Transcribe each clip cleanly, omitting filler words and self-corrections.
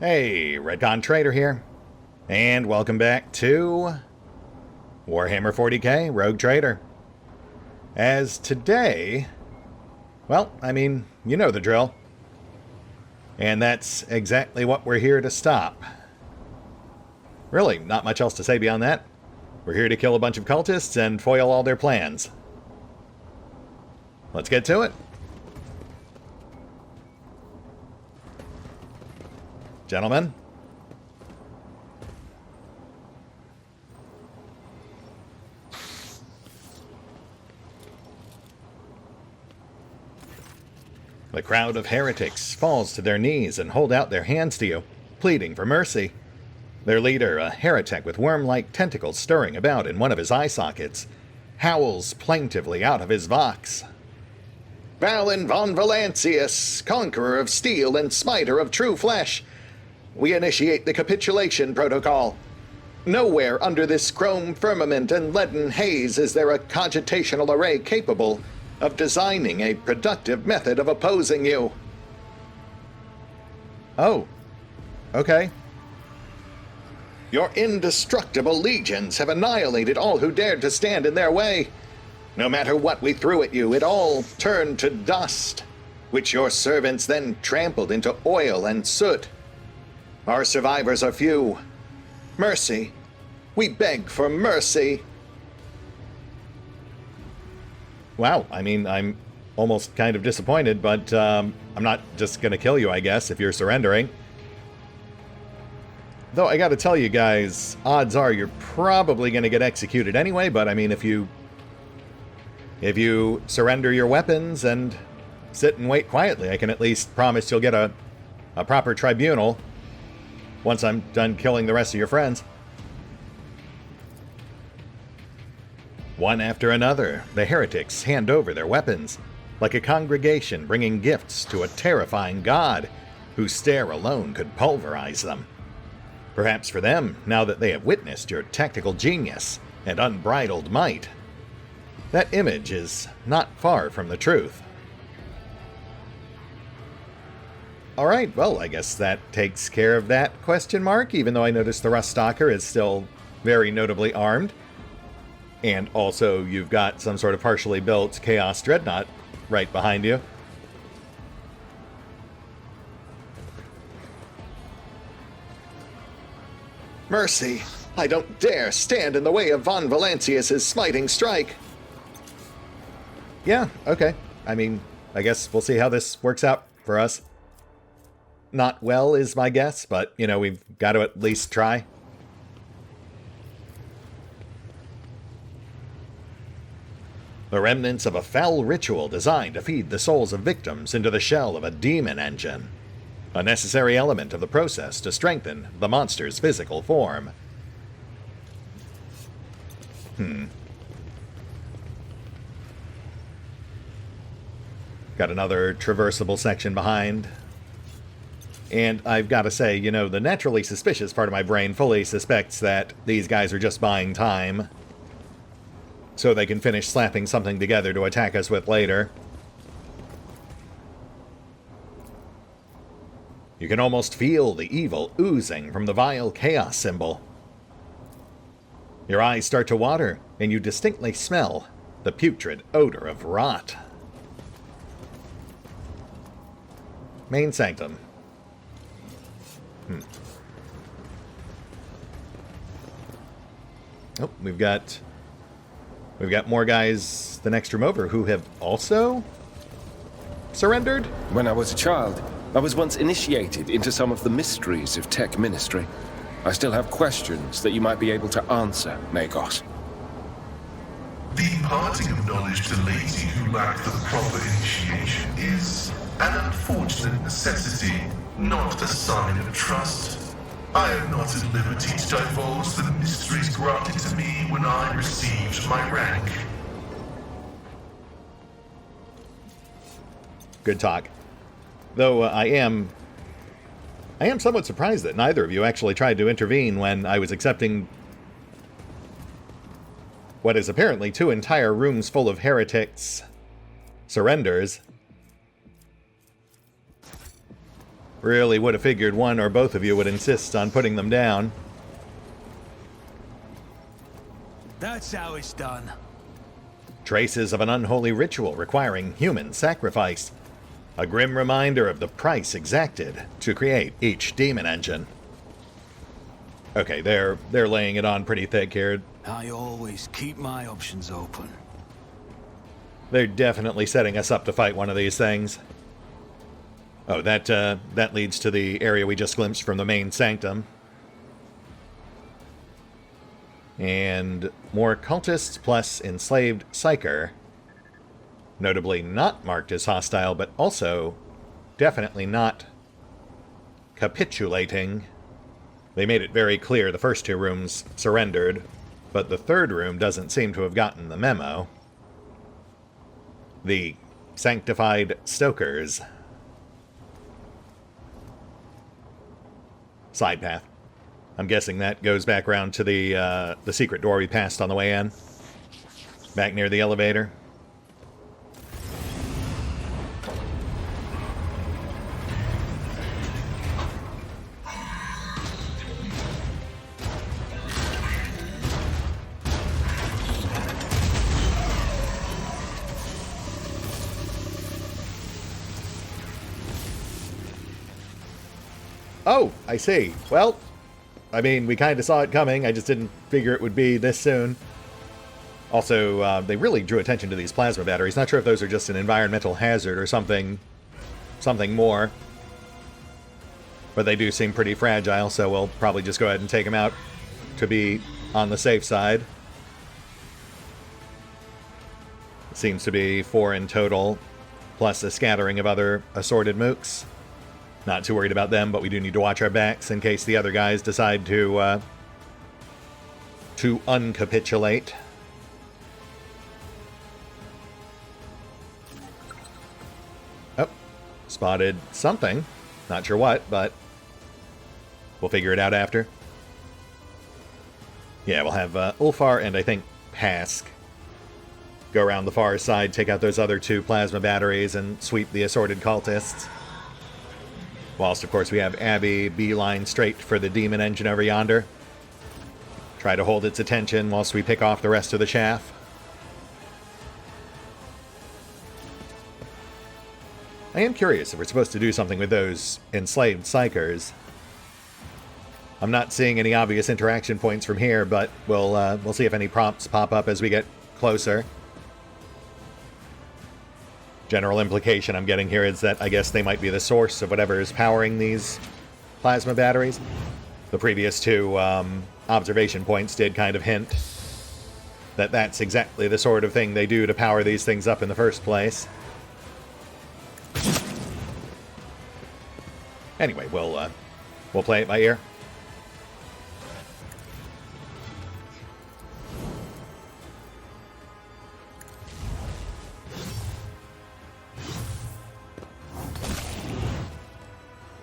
Hey, RetconRaider here, and welcome back to Warhammer 40k Rogue Trader. As today, well, I mean, you know the drill. And that's exactly what we're here to stop. Really, not much else to say beyond that. We're here to kill a bunch of cultists and foil all their plans. Let's get to it. Gentlemen. The crowd of heretics falls to their knees and hold out their hands to you, pleading for mercy. Their leader, a heretic with worm-like tentacles stirring about in one of his eye sockets, howls plaintively out of his vox. Valin von Valancius, conqueror of steel and smiter of true flesh, we initiate the capitulation protocol. Nowhere under this chrome firmament and leaden haze is there a cogitational array capable of designing a productive method of opposing you. Oh, okay. Your indestructible legions have annihilated all who dared to stand in their way. No matter what we threw at you, it all turned to dust, which your servants then trampled into oil and soot. Our survivors are few. Mercy. We beg for mercy. Wow, I mean, I'm almost kind of disappointed, but I'm not just going to kill you, I guess, if you're surrendering. Though I gotta tell you guys, odds are you're probably going to get executed anyway, but I mean, if you surrender your weapons and sit and wait quietly, I can at least promise you'll get a proper tribunal once I'm done killing the rest of your friends. One after another, the heretics hand over their weapons, like a congregation bringing gifts to a terrifying god whose stare alone could pulverize them. Perhaps for them, now that they have witnessed your tactical genius and unbridled might. That image is not far from the truth. Alright, well, I guess that takes care of that question mark, even though I noticed the Rust Stalker is still very notably armed. And also, you've got some sort of partially built Chaos Dreadnought right behind you. Mercy! I don't dare stand in the way of von Valancius' smiting strike! Yeah, okay. I mean, I guess we'll see how this works out for us. Not well is my guess, but, you know, we've got to at least try. The remnants of a foul ritual designed to feed the souls of victims into the shell of a demon engine. A necessary element of the process to strengthen the monster's physical form. Got another traversable section behind. And I've got to say, you know, the naturally suspicious part of my brain fully suspects that these guys are just buying time so they can finish slapping something together to attack us with later. You can almost feel the evil oozing from the vile chaos symbol. Your eyes start to water, and you distinctly smell the putrid odor of rot. Main Sanctum. Oh, we've got more guys the next room over who have also surrendered? When I was a child, I was once initiated into some of the mysteries of tech ministry. I still have questions that you might be able to answer, Magos. The imparting of knowledge to laity who lack the proper initiation is an unfortunate necessity, not a sign of trust. I am not at liberty to divulge the mysteries granted to me when I received my rank. Good talk. Though I am somewhat surprised that neither of you actually tried to intervene when I was accepting what is apparently 2 entire rooms full of heretics surrenders. Really would have figured one or both of you would insist on putting them down. That's how it's done. Traces of an unholy ritual requiring human sacrifice. A grim reminder of the price exacted to create each demon engine. Okay, they're laying it on pretty thick here. I always keep my options open. They're definitely setting us up to fight one of these things. Oh, that leads to the area we just glimpsed from the main sanctum. And more cultists plus enslaved psyker. Notably not marked as hostile, but also definitely not capitulating. They made it very clear the first two rooms surrendered, but the third room doesn't seem to have gotten the memo. The sanctified stokers. Side path. I'm guessing that goes back around to the secret door we passed on the way in. Back near the elevator. Oh, I see. Well, I mean, we kind of saw it coming. I just didn't figure it would be this soon. Also, they really drew attention to these plasma batteries. Not sure if those are just an environmental hazard or something more. But they do seem pretty fragile, so we'll probably just go ahead and take them out to be on the safe side. It seems to be 4 in total, plus a scattering of other assorted mooks. Not too worried about them, but we do need to watch our backs in case the other guys decide to uncapitulate. Oh, spotted something. Not sure what, but we'll figure it out after. Yeah, we'll have Ulfar and I think Pask go around the far side, take out those other 2 plasma batteries, and sweep the assorted cultists. Whilst, of course, we have Abby beeline straight for the demon engine over yonder. Try to hold its attention whilst we pick off the rest of the chaff. I am curious if we're supposed to do something with those enslaved psychers. I'm not seeing any obvious interaction points from here, but we'll see if any prompts pop up as we get closer. General implication I'm getting here is that I guess they might be the source of whatever is powering these plasma batteries. The previous 2 observation points did kind of hint that that's exactly the sort of thing they do to power these things up in the first place. Anyway, we'll play it by ear.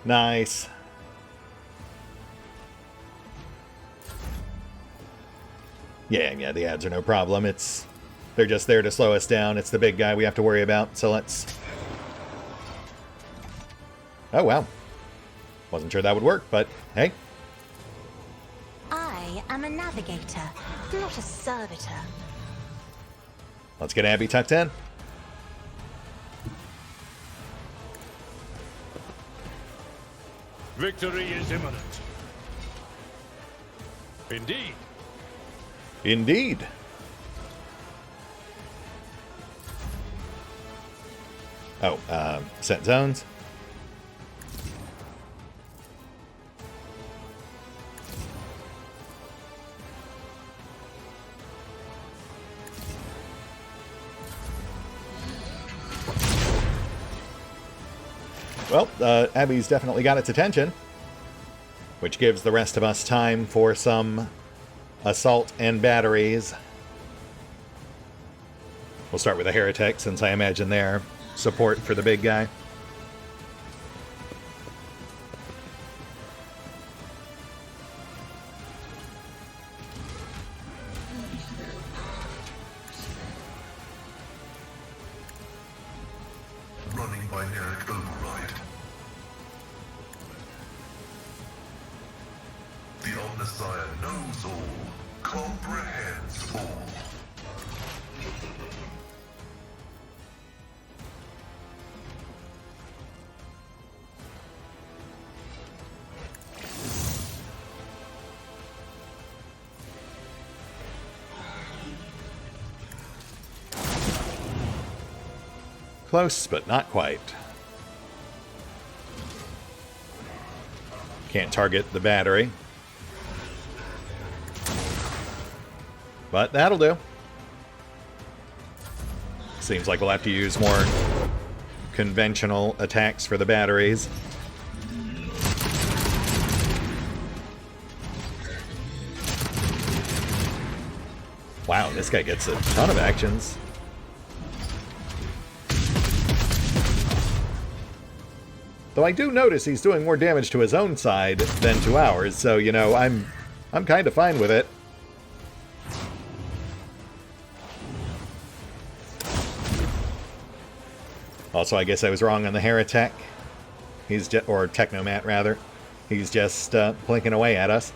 Nice. Yeah, the ads are no problem. They're just there to slow us down. It's the big guy we have to worry about, so let's... Oh, wow. Wasn't sure that would work, but hey. I am a navigator, not a servitor. Let's get Abby tucked in. Victory is imminent. Indeed. Indeed. Oh, set zones. Well, Abby's definitely got its attention, which gives the rest of us time for some assault and batteries. We'll start with the Heretic, since I imagine they're support for the big guy. Running binaric override. Messiah knows all, comprehends all. Close, but not quite. Can't target the battery. But that'll do. Seems like we'll have to use more conventional attacks for the batteries. Wow, this guy gets a ton of actions. Though I do notice he's doing more damage to his own side than to ours, so, you know, I'm kind of fine with it. Also, I guess I was wrong on the Heretic. He's just, or Technomat, rather. He's just blinking away at us.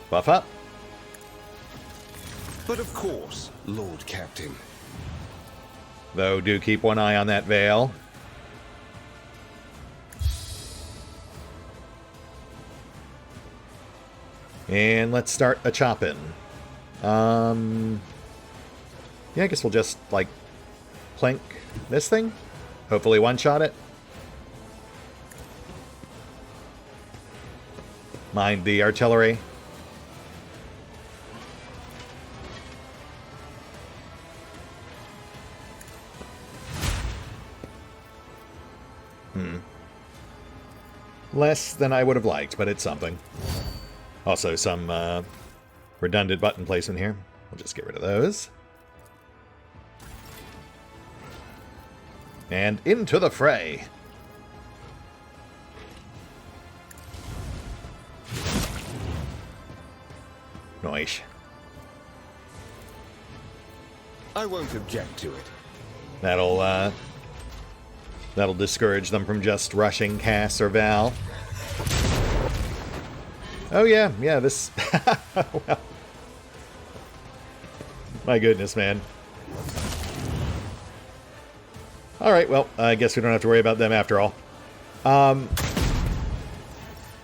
Buff up. But of course, Lord Captain. Though, do keep one eye on that veil. And let's start a choppin'. Yeah, I guess we'll just, like, plink this thing. Hopefully one-shot it. Mind the artillery. Less than I would have liked, but it's something. Also, some redundant button placement here. We'll just get rid of those. And into the fray. Noish. I won't object to it. That'll discourage them from just rushing Cass or Val. Oh yeah, this... well, my goodness, man. Alright, well, I guess we don't have to worry about them after all.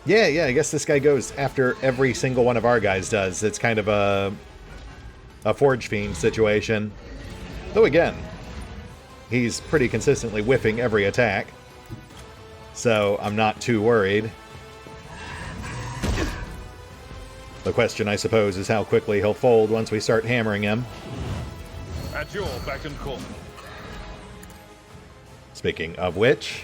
Yeah, I guess this guy goes after every single one of our guys does. It's kind of a Forge Fiend situation. Though again, he's pretty consistently whiffing every attack. So I'm not too worried. The question, I suppose, is how quickly he'll fold once we start hammering him. At your beck and call. Speaking of which...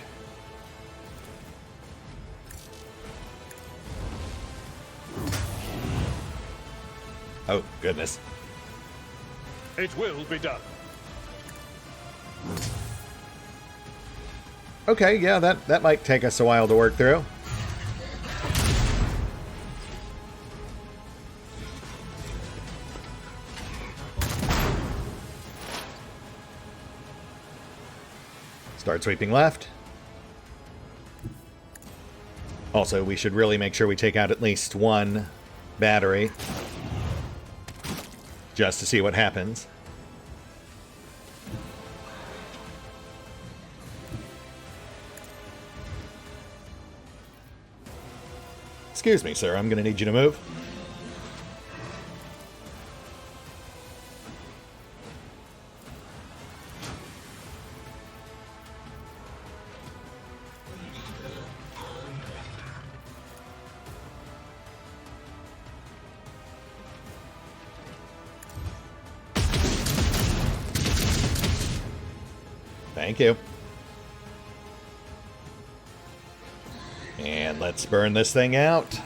oh, goodness. It will be done. Okay, yeah, that might take us a while to work through. Start sweeping left. Also, we should really make sure we take out at least one battery. Just to see what happens. Excuse me, sir. I'm going to need you to move. Thank you. And let's burn this thing out.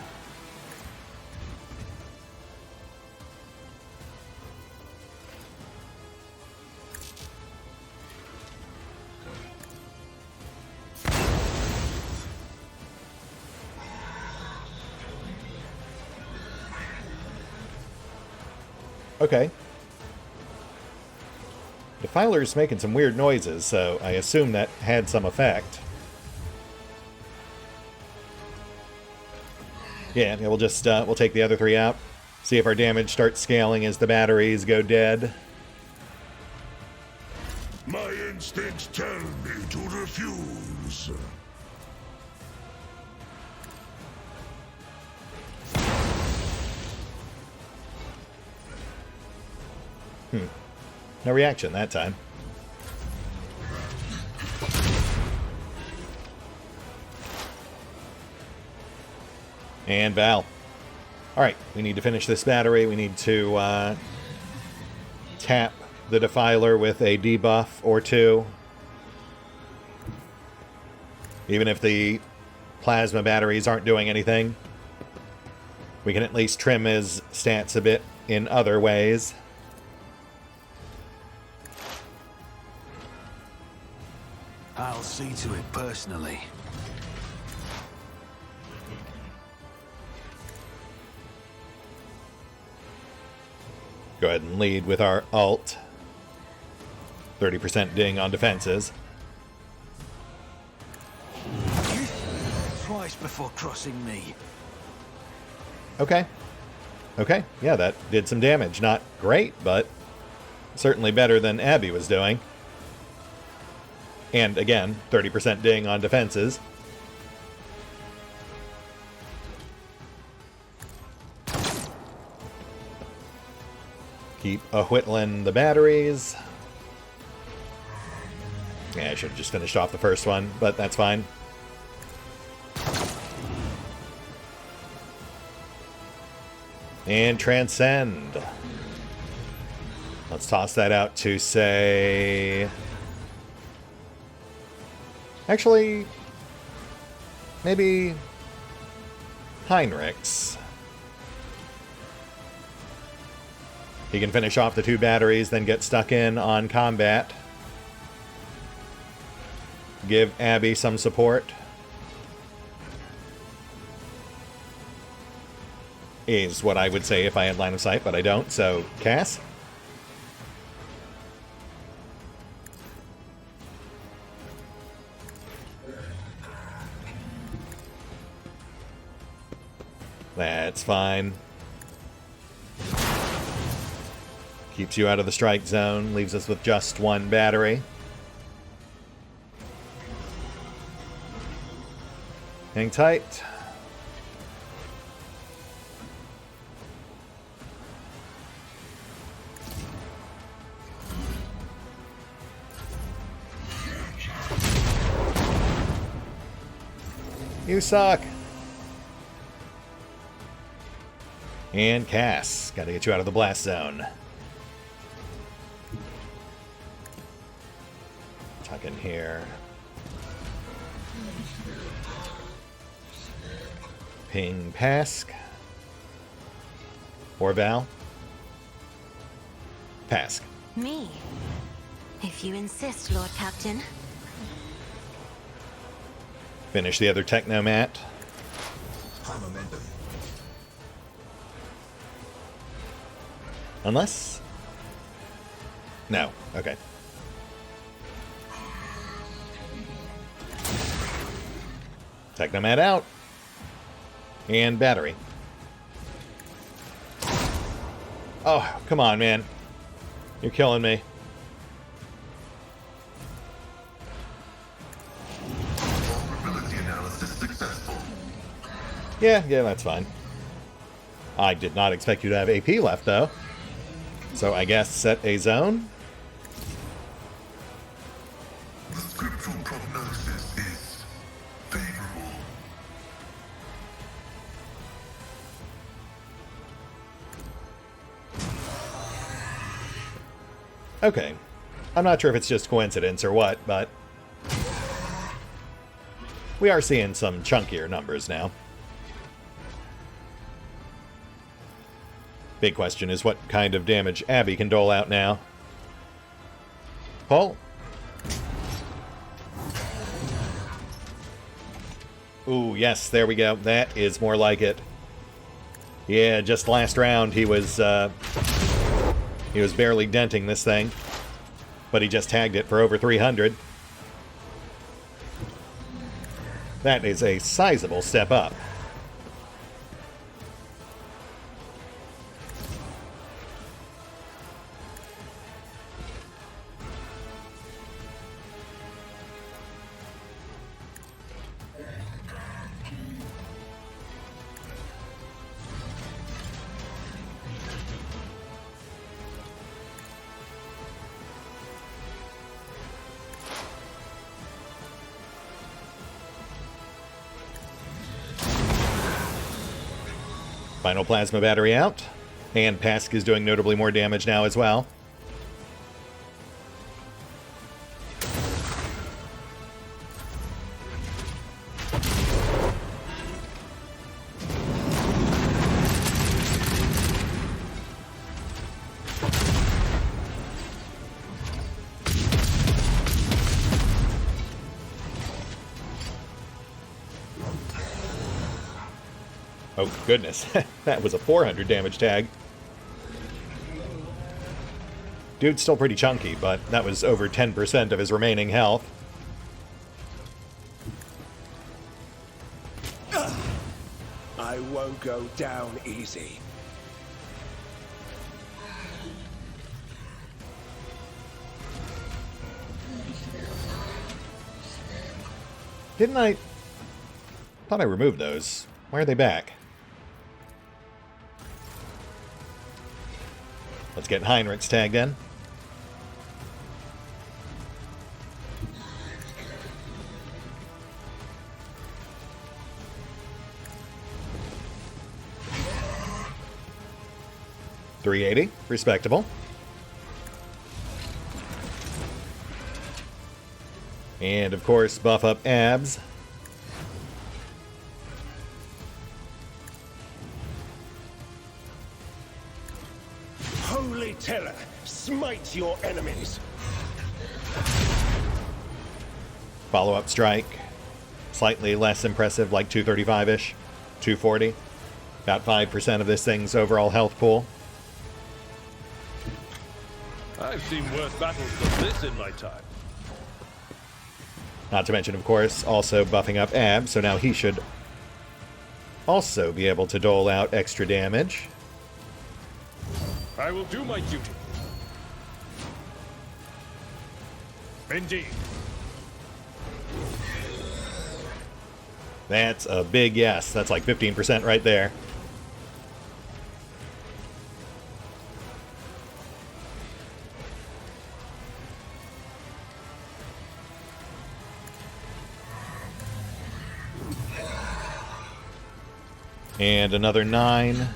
Okay. Defiler's making some weird noises, so I assume that had some effect. Yeah, we'll just we'll take the other 3 out. See if our damage starts scaling as the batteries go dead. My instincts tell me to refuse. No reaction that time. And Val. Alright, we need to finish this battery. We need to tap the Defiler with a debuff or 2. Even if the plasma batteries aren't doing anything, we can at least trim his stats a bit in other ways. I'll see to it personally. Go ahead and lead with our ult. 30% ding on defenses. Twice before crossing me. Okay. Okay, yeah, that did some damage. Not great, but certainly better than Abby was doing. And again, 30% ding on defenses. Keep whittling the batteries. Yeah, I should have just finished off the first one, but that's fine. And Transcend. Let's toss that out to, say... Actually, maybe Heinrichs. He can finish off the 2 batteries, then get stuck in on combat. Give Abby some support. Is what I would say if I had line of sight, but I don't, so Cass? That's fine. Keeps you out of the strike zone, leaves us with just 1 battery. Hang tight. You suck. And Cass. Gotta get you out of the blast zone. Tuck in here. Ping Pask. Or Val. Pask. Me? If you insist, Lord Captain. Finish the other Technomat. Unless... No. Okay. Technomat out. And battery. Oh, come on, man. You're killing me. Vulnerability analysis successful. Yeah, that's fine. I did not expect you to have AP left, though. So I guess set a zone. The scriptural prognosis is favorable. Okay. I'm not sure if it's just coincidence or what, but we are seeing some chunkier numbers now. Big question is what kind of damage Abby can dole out now. Paul? Ooh, yes, there we go. That is more like it. Yeah, just last round he was barely denting this thing, but he just tagged it for over 300. That is a sizable step up. Final plasma battery out. And Pesk is doing notably more damage now as well. Oh, goodness. That was a 400 damage tag. Dude's still pretty chunky, but that was over 10% of his remaining health. I won't go down easy. Didn't I... thought I removed those. Why are they back? Let's get Heinrich's tagged in. $380, respectable. And of course, buff up abs. Holy Terror, smite your enemies. Follow-up strike. Slightly less impressive, like 235-ish. 240. About 5% of this thing's overall health pool. I've seen worse battles than this in my time. Not to mention, of course, also buffing up Ab, so now he should also be able to dole out extra damage. I will do my duty. Indeed. That's a big yes. That's like 15% right there. And another 9.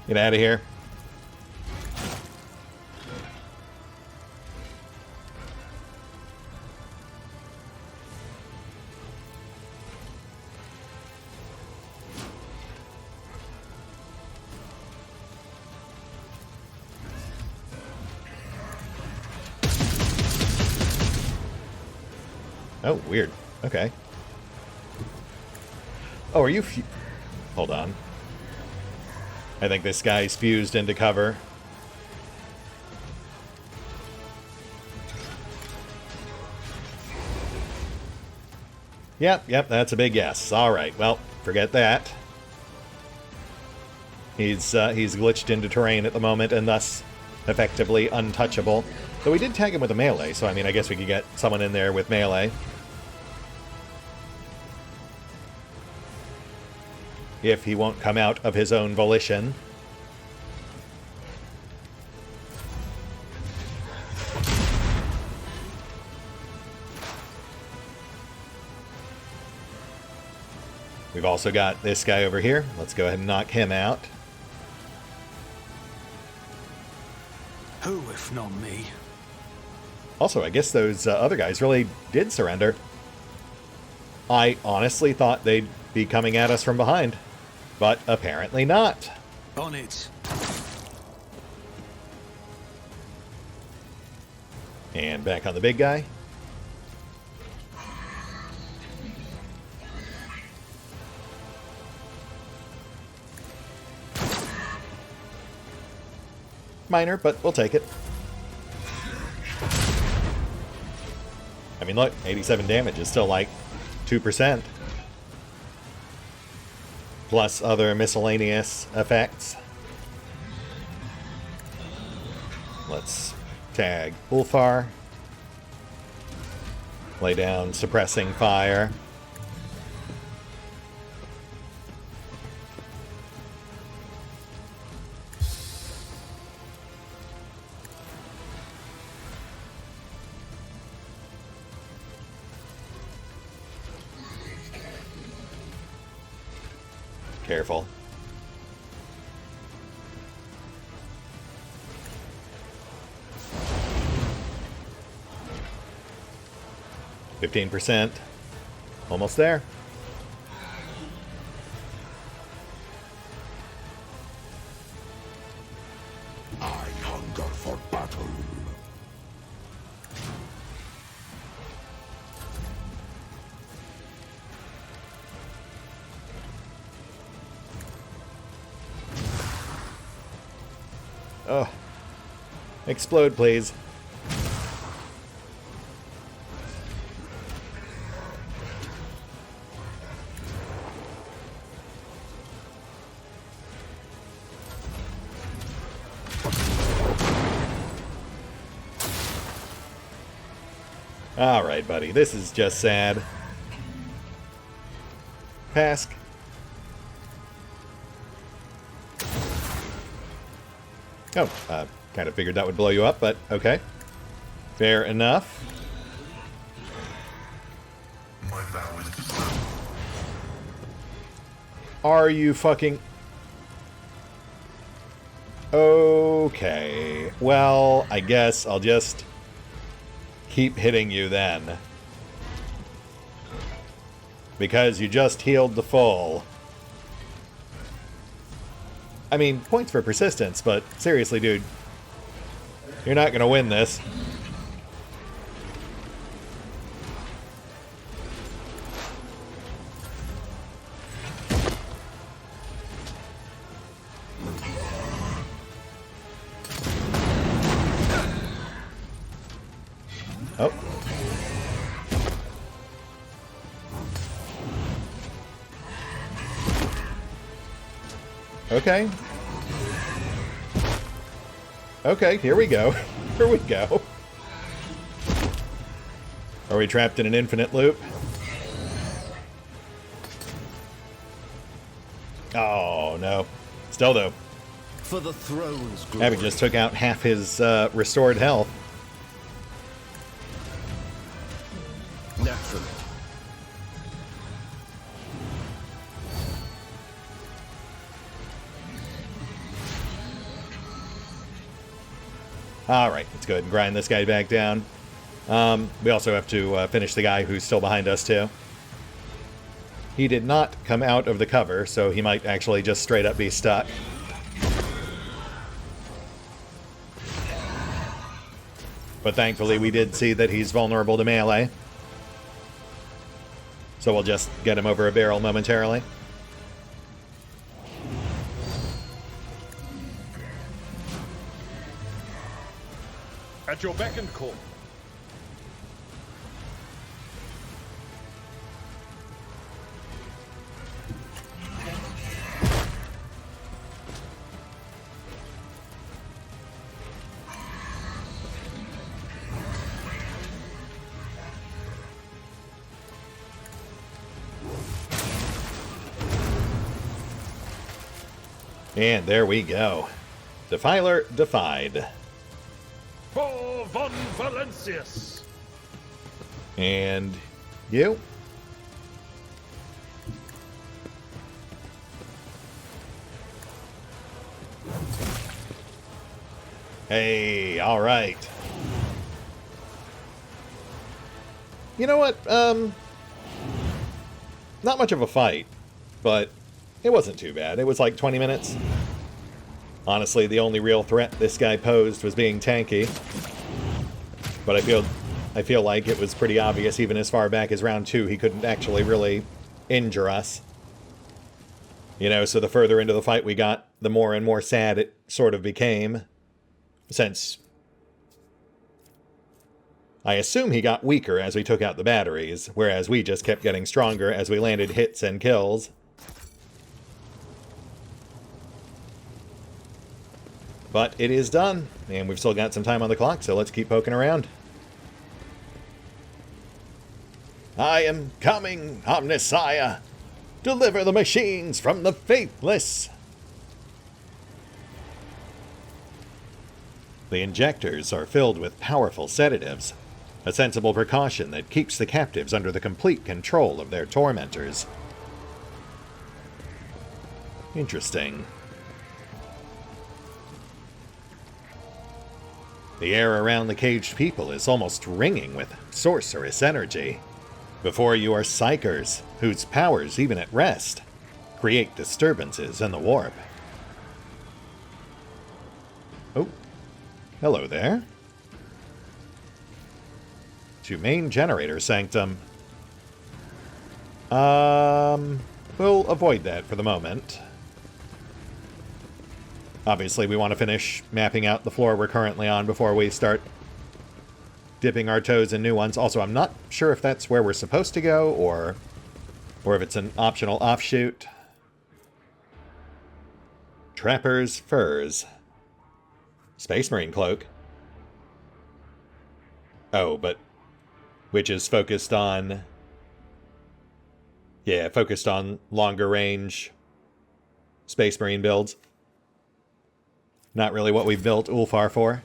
Get out of here. Oh, weird. Okay. Oh, are you... Hold on. I think this guy's fused into cover. Yep, that's a big yes. Alright, well, forget that. He's glitched into terrain at the moment and thus effectively untouchable. Though we did tag him with a melee, so I mean, I guess we could get someone in there with melee. If he won't come out of his own volition. We've also got this guy over here. Let's go ahead and knock him out. Who, if not me? Also, I guess those other guys really did surrender. I honestly thought they'd be coming at us from behind. But apparently not. On it. And back on the big guy. Minor, but we'll take it. I mean, look, 87 damage is still like 2%. Plus other miscellaneous effects. Let's tag Ulfar. Lay down suppressing fire. Careful. %. Almost there. I hunger for battle. Oh. Explode, please. Alright, buddy. This is just sad. Pask. Oh, kind of figured that would blow you up, but okay. Fair enough. My vow is to serve. Are you fucking... Okay. Well, I guess I'll just keep hitting you then. Because you just healed the full. I mean, points for persistence, but seriously, dude. You're not gonna win this. Oh. Okay. Okay, here we go. Here we go. Are we trapped in an infinite loop? Oh, no. Still, though. For the throne's glory. Abby just took out half his restored health. Naturally. Alright, let's go ahead and grind this guy back down. We also have to finish the guy who's still behind us, too. He did not come out of the cover, so he might actually just straight up be stuck. But thankfully, we did see that he's vulnerable to melee. So we'll just get him over a barrel momentarily. At your beck and call. And there we go. Defiler defied. For von Valencius. And you? Hey, all right. You know what? Not much of a fight, but it wasn't too bad. It was like 20 minutes. Honestly, the only real threat this guy posed was being tanky. But I feel like it was pretty obvious even as far back as round 2 he couldn't actually really injure us. You know, so the further into the fight we got, the more and more sad it sort of became. Since I assume he got weaker as we took out the batteries, whereas we just kept getting stronger as we landed hits and kills. But it is done, and we've still got some time on the clock, so let's keep poking around. I am coming, Omnissiah! Deliver the machines from the faithless! The injectors are filled with powerful sedatives, a sensible precaution that keeps the captives under the complete control of their tormentors. Interesting. The air around the caged people is almost ringing with sorcerous energy. Before you are psychers, whose powers, even at rest, create disturbances in the warp. Oh, hello there. To main generator sanctum. We'll avoid that for the moment. Obviously, we want to finish mapping out the floor we're currently on before we start dipping our toes in new ones. Also, I'm not sure if that's where we're supposed to go, or if it's an optional offshoot. Trapper's Furs. Space Marine Cloak. Oh, but which is focused on... Yeah, focused on longer range Space Marine builds. Not really what we built Ulfar for.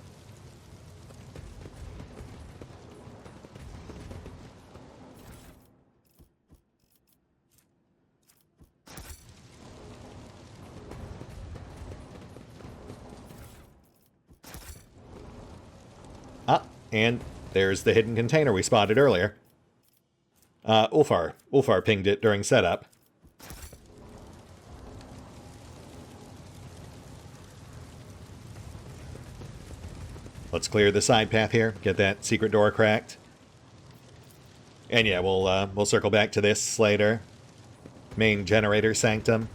Ah, and there's the hidden container we spotted earlier. Ulfar pinged it during setup. Let's clear the side path here, get that secret door cracked. And yeah, we'll circle back to this later. Main generator sanctum.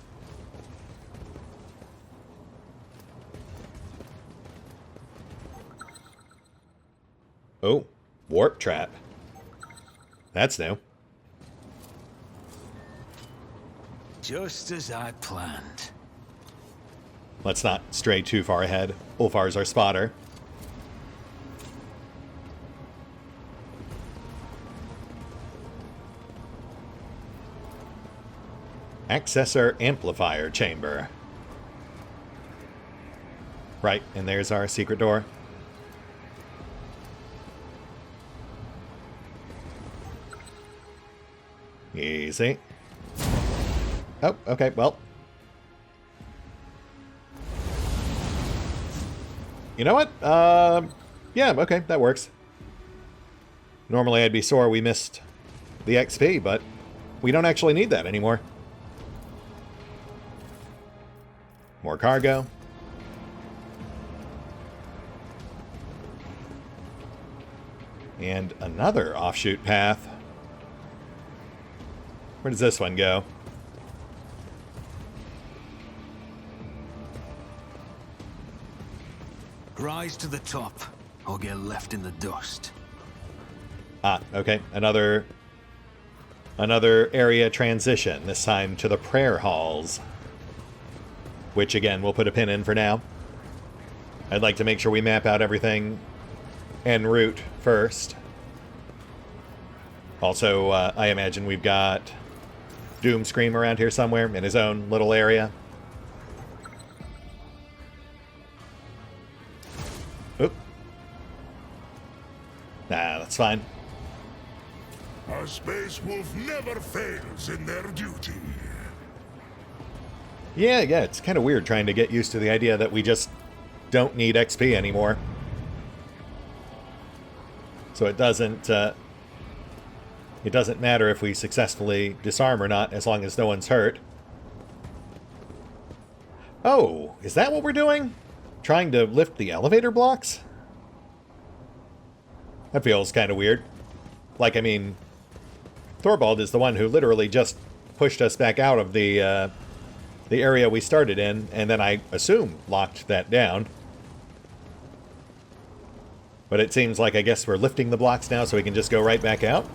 Oh, warp trap. That's new. Just as I planned. Let's not stray too far ahead. Ulfar's our spotter. Accessor amplifier chamber. Right, and there's our secret door. Easy. Oh, okay, well. You know what? Yeah, okay, that works. Normally I'd be sore we missed the XP, but we don't actually need that anymore. More cargo. And another offshoot path. Where does this one go? Rise to the top, or get left in the dust. Ah, okay. Another area transition, this time to the prayer halls. Which, again, we'll put a pin in for now. I'd like to make sure we map out everything en route first. Also, I imagine we've got Doomscream around here somewhere in his own little area. Oop. Nah, that's fine. A space wolf never fails in their duty. Yeah, it's kind of weird trying to get used to the idea that we just don't need XP anymore. So it doesn't matter if we successfully disarm or not, as long as no one's hurt. Oh, is that what we're doing? Trying to lift the elevator blocks? That feels kind of weird. Like, I mean, Thorvald is the one who literally just pushed us back out of the area we started in, and then I assume locked that down. But it seems like I guess we're lifting the blocks now so we can just go right back out.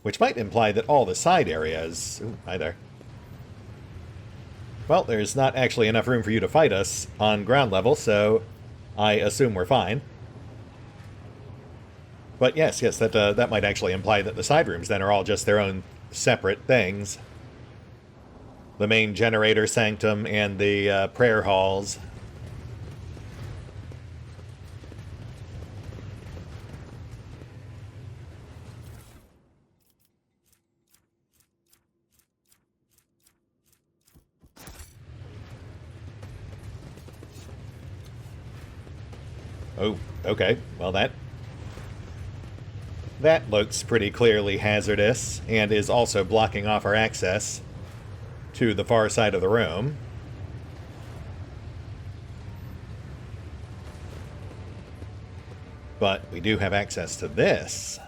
Which might imply that all the side areas... Ooh, hi there. Well, there's not actually enough room for you to fight us on ground level, so I assume we're fine. But yes, that might actually imply that the side rooms then are all just their own separate things. The main generator sanctum and the prayer halls. okay, well that looks pretty clearly hazardous and is also blocking off our access to the far side of the room. But we do have access to this.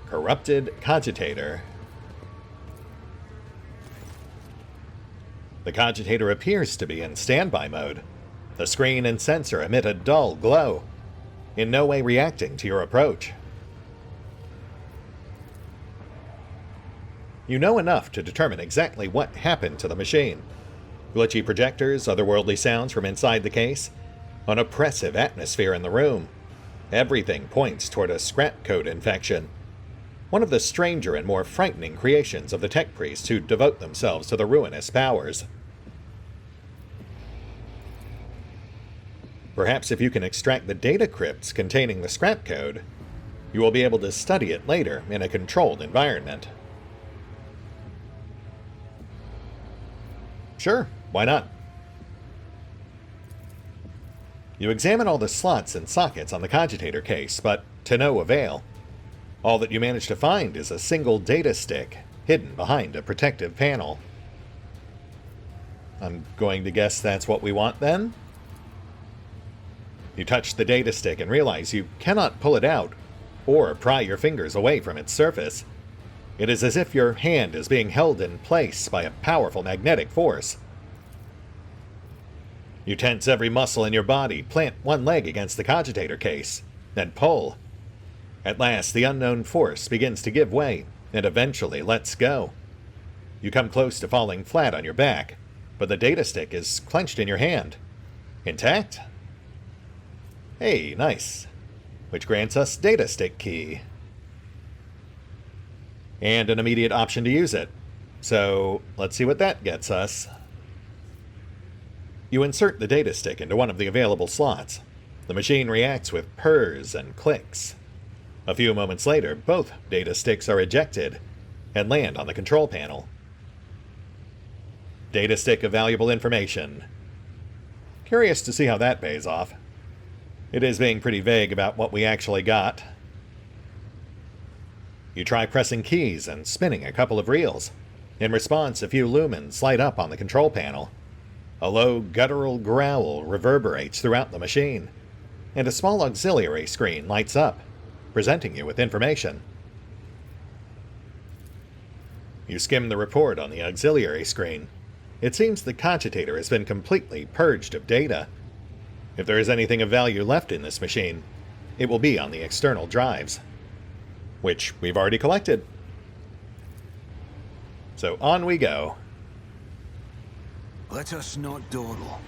Corrupted Cogitator. The Cogitator appears to be in standby mode. The screen and sensor emit a dull glow, in no way reacting to your approach. You know enough to determine exactly what happened to the machine. Glitchy projectors, otherworldly sounds from inside the case, an oppressive atmosphere in the room. Everything points toward a scrap code infection. One of the stranger and more frightening creations of the tech priests who devote themselves to the ruinous powers. Perhaps if you can extract the data crypts containing the scrap code, you will be able to study it later in a controlled environment. Sure, why not? You examine all the slots and sockets on the Cogitator case, but to no avail. All that you manage to find is a single data stick, hidden behind a protective panel. I'm going to guess that's what we want then? You touch the data stick and realize you cannot pull it out, or pry your fingers away from its surface. It is as if your hand is being held in place by a powerful magnetic force. You tense every muscle in your body, plant one leg against the Cogitator case, then pull. At last, the unknown force begins to give way, and eventually lets go. You come close to falling flat on your back, but the data stick is clenched in your hand. Intact? Hey, nice. Which grants us data stick key. And an immediate option to use it. So, let's see what that gets us. You insert the data stick into one of the available slots. The machine reacts with purrs and clicks. A few moments later, both data sticks are ejected and land on the control panel. Data stick of valuable information. Curious to see how that pays off. It is being pretty vague about what we actually got. You try pressing keys and spinning a couple of reels. In response, a few lumens light up on the control panel. A low, guttural growl reverberates throughout the machine, and a small auxiliary screen lights up, presenting you with information. You skim the report on the auxiliary screen. It seems the Cogitator has been completely purged of data. If there is anything of value left in this machine, it will be on the external drives, which we've already collected. So on we go. Let us not dawdle.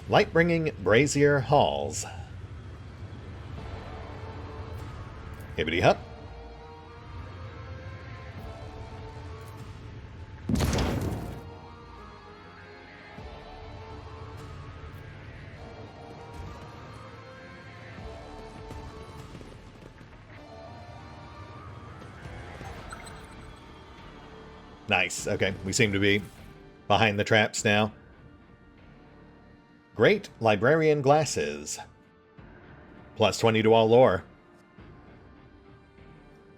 Light-bringing brazier halls. Hibbity-hup. Nice. Okay, we seem to be behind the traps now. Great librarian glasses. Plus 20 to all lore.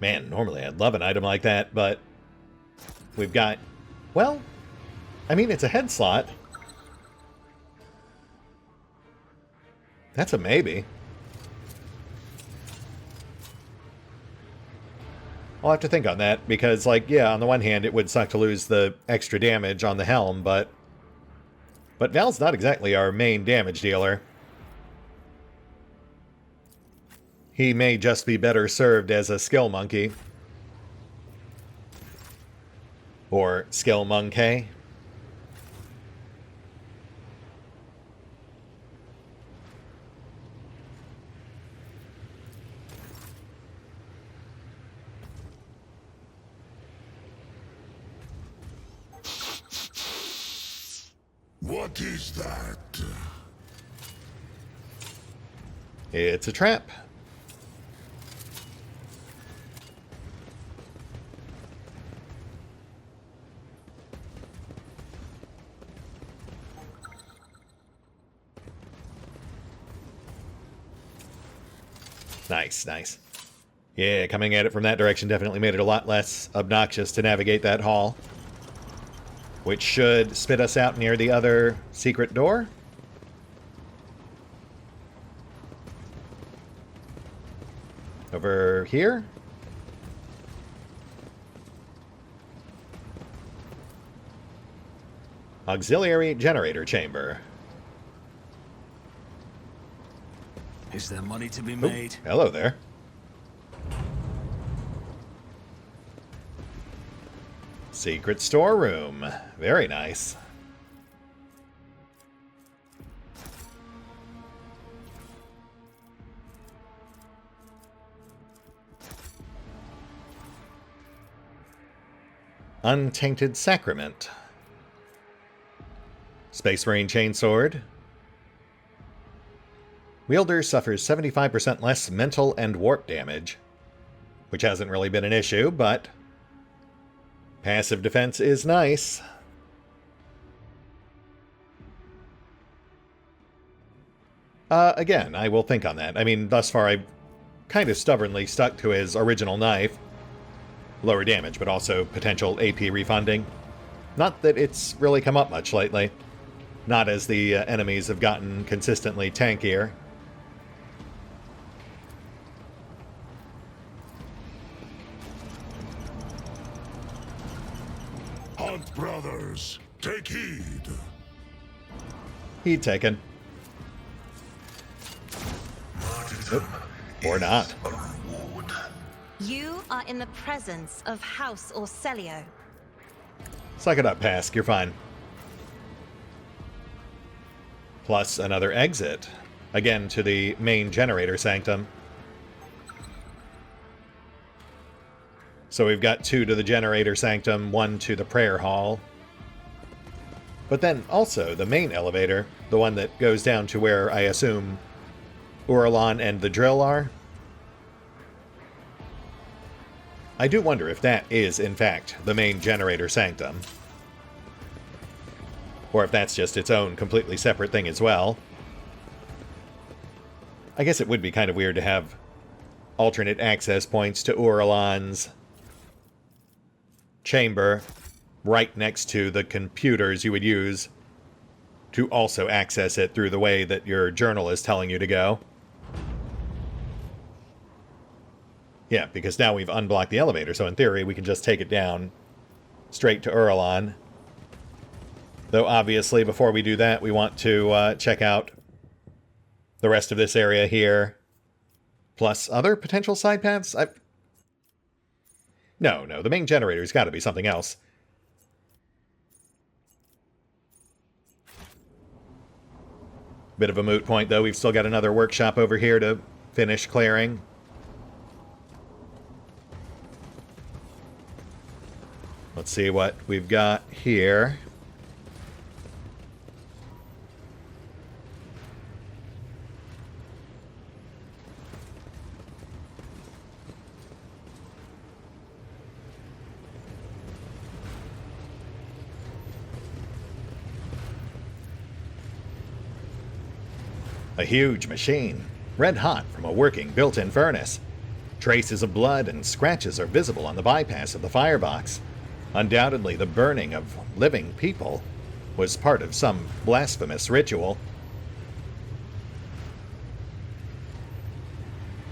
Man, normally I'd love an item like that, but we've got, well, I mean, it's a head slot. That's a maybe. I'll have to think on that, because, like, yeah, on the one hand, it would suck to lose the extra damage on the helm, but Val's not exactly our main damage dealer. He may just be better served as a skill monkey. Or skill monkey. What is that? It's a trap. Nice, nice. Yeah, coming at it from that direction definitely made it a lot less obnoxious to navigate that hall. Which should spit us out near the other secret door. Over here? Auxiliary generator chamber. Is there money to be Ooh, made? hello there. Secret storeroom. Very nice. Untainted Sacrament. Space Marine Chainsword. Wielder suffers 75% less mental and warp damage, which hasn't really been an issue, but passive defense is nice. Again, I will think on that. I mean, thus far I've kind of stubbornly stuck to his original knife. Lower damage, but also potential AP refunding. Not that it's really come up much lately. Not as the enemies have gotten consistently tankier. Hunt brothers, take heed. Heed taken. Martyrdom Or not. is a reward. You are in the presence of House Exsellsior. Suck it up, Pask. You're fine. Plus another exit. Again to the main generator sanctum. So we've got 2 to the generator sanctum, 1 to the prayer hall. But then also the main elevator, the one that goes down to where I assume Uralon and the drill are. I do wonder if that is, in fact, the main generator sanctum. Or if that's just its own completely separate thing as well. I guess it would be kind of weird to have alternate access points to Uralon's chamber right next to the computers you would use to also access it through the way that your journal is telling you to go. Yeah, because now we've unblocked the elevator, so in theory we can just take it down straight to Uralon. Though obviously before we do that we want to check out the rest of this area here. Plus other potential side paths? No, the main generator's got to be something else. Bit of a moot point, though. We've still got another workshop over here to finish clearing. Let's see what we've got here. A huge machine, red hot from a working built-in furnace. Traces of blood and scratches are visible on the bypass of the firebox. Undoubtedly, the burning of living people was part of some blasphemous ritual.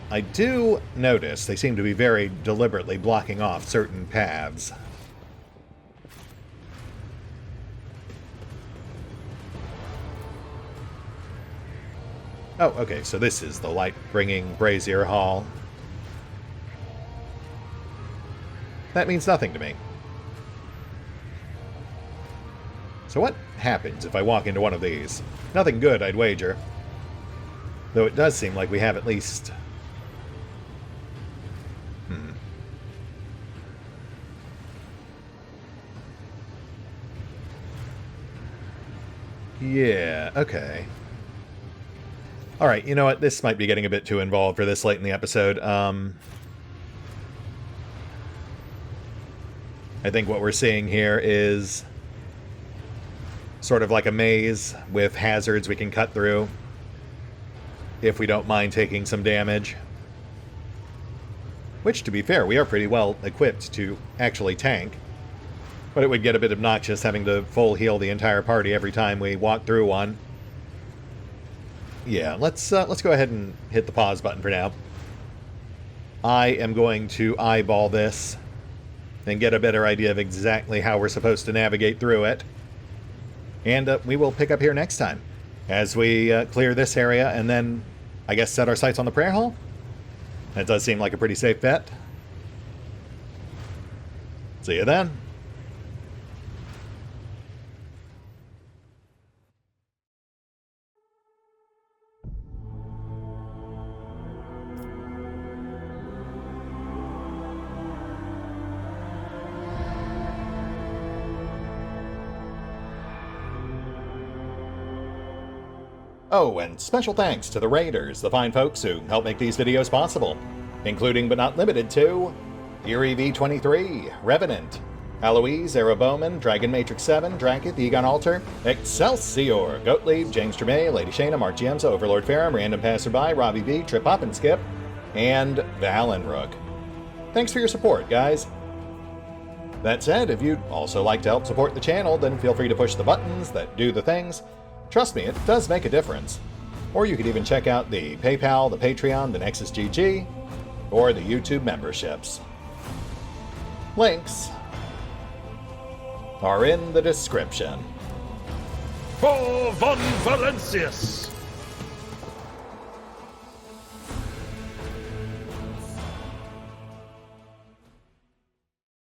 I do notice they seem to be very deliberately blocking off certain paths. Oh, okay, so this is the light-bringing brazier hall. That means nothing to me. So what happens if I walk into one of these? Nothing good, I'd wager. Though it does seem like we have at least... Yeah, okay. Alright, you know what? This might be getting a bit too involved for this late in the episode. I think what we're seeing here is sort of like a maze with hazards we can cut through if we don't mind taking some damage. which, to be fair, we are pretty well equipped to actually tank. But it would get a bit obnoxious having to full heal the entire party every time we walk through one. Yeah, let's go ahead and hit the pause button for now. I am going to eyeball this and get a better idea of exactly how we're supposed to navigate through it. And we will pick up here next time as we clear this area and then, I guess, set our sights on the prayer hall. That does seem like a pretty safe bet. See you then. Oh, and special thanks to the Raiders, the fine folks who help make these videos possible, including but not limited to Eerie V23, Revenant, Alois, Bowman, Dragon Matrix 7, Drakiith, EgonAlter, Exsellsior, Gottlieb, James Trimmier, Lady Shayna, Giemza, OverlordPherom, RandomPassrby, RobbyB, Triphoppenskip, and Valinrook. Thanks for your support, guys. That said, if you'd also like to help support the channel, then feel free to push the buttons that do the things. Trust me, it does make a difference. Or you could even check out the PayPal, the Patreon, the Nexus GG, or the YouTube memberships. Links are in the description. For Von Valentius!